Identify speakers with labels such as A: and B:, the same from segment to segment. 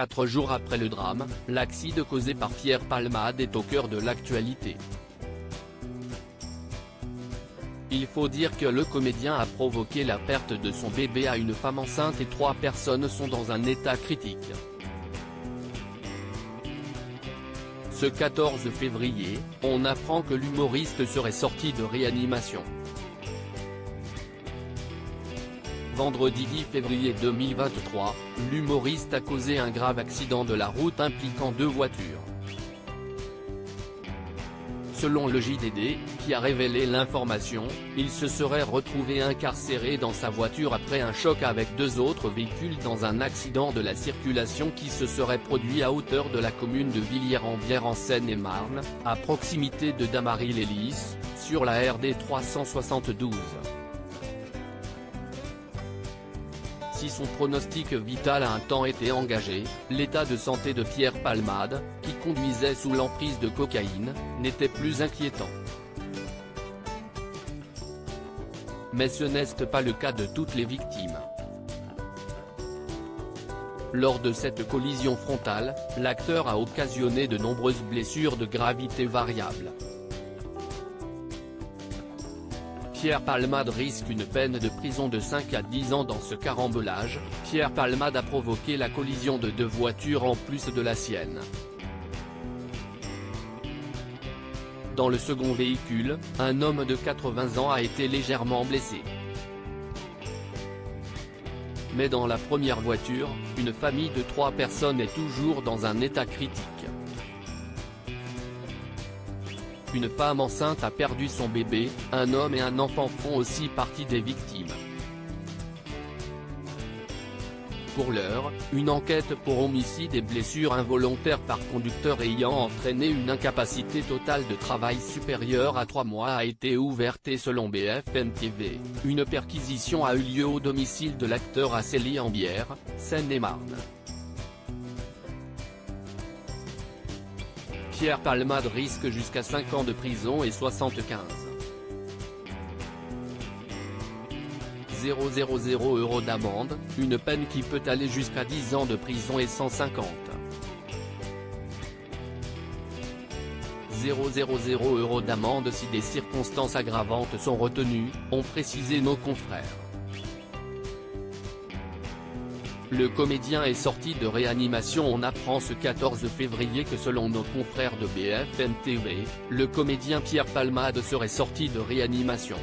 A: 4 jours après le drame, l'accident causé par Pierre Palmade est au cœur de l'actualité. Il faut dire que le comédien a provoqué la perte de son bébé à une femme enceinte et 3 personnes sont dans un état critique. Ce 14 février, on apprend que l'humoriste serait sorti de réanimation. Vendredi 10 février 2023, l'humoriste a causé un grave accident de la route impliquant 2 voitures. Selon le JDD, qui a révélé l'information, il se serait retrouvé incarcéré dans sa voiture après un choc avec 2 autres véhicules dans un accident de la circulation qui se serait produit à hauteur de la commune de Villiers-en-Bière en Seine-et-Marne, à proximité de Damary-les-Lys, sur la RD 372. Si son pronostic vital a un temps été engagé, l'état de santé de Pierre Palmade, qui conduisait sous l'emprise de cocaïne, n'était plus inquiétant. Mais ce n'est pas le cas de toutes les victimes. Lors de cette collision frontale, l'acteur a occasionné de nombreuses blessures de gravité variable. Pierre Palmade risque une peine de prison de 5 à 10 ans dans ce carambolage. Pierre Palmade a provoqué la collision de 2 voitures en plus de la sienne. Dans le second véhicule, un homme de 80 ans a été légèrement blessé. Mais dans la première voiture, une famille de 3 personnes est toujours dans un état critique. Une femme enceinte a perdu son bébé, un homme et un enfant font aussi partie des victimes. Pour l'heure, une enquête pour homicide et blessures involontaires par conducteur ayant entraîné une incapacité totale de travail supérieure à 3 mois a été ouverte et selon BFM TV, une perquisition a eu lieu au domicile de l'acteur à Villiers-en-Bière, Seine-et-Marne. Pierre Palmade risque jusqu'à 5 ans de prison et 75 000 € d'amende, une peine qui peut aller jusqu'à 10 ans de prison et 150 000 € d'amende si des circonstances aggravantes sont retenues, ont précisé nos confrères. Le comédien est sorti de réanimation. On apprend ce 14 février que selon nos confrères de BFM TV, le comédien Pierre Palmade serait sorti de réanimation.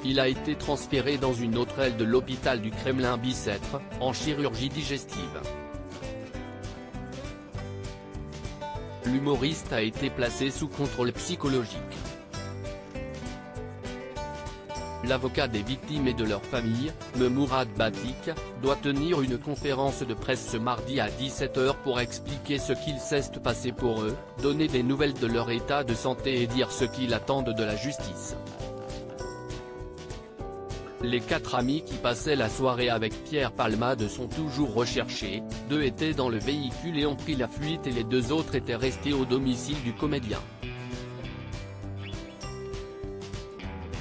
A: Il a été transféré dans une autre aile de l'hôpital du Kremlin-Bicêtre, en chirurgie digestive. L'humoriste a été placé sous contrôle psychologique. L'avocat des victimes et de leur famille, Mourad Batik, doit tenir une conférence de presse ce mardi à 17 h pour expliquer ce qu'il s'est passé pour eux, donner des nouvelles de leur état de santé et dire ce qu'ils attendent de la justice. Les 4 amis qui passaient la soirée avec Pierre Palmade sont toujours recherchés, 2 étaient dans le véhicule et ont pris la fuite et les 2 autres étaient restés au domicile du comédien.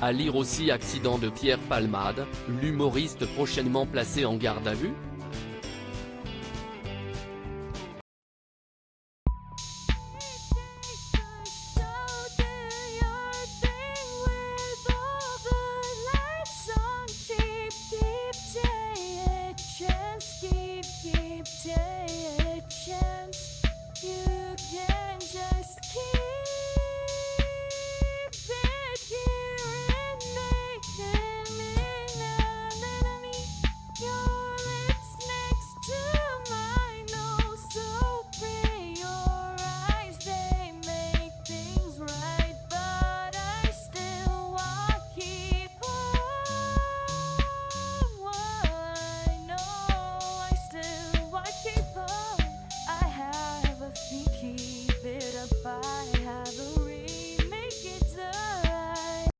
A: À lire aussi accident de Pierre Palmade, l'humoriste prochainement placé en garde à vue ?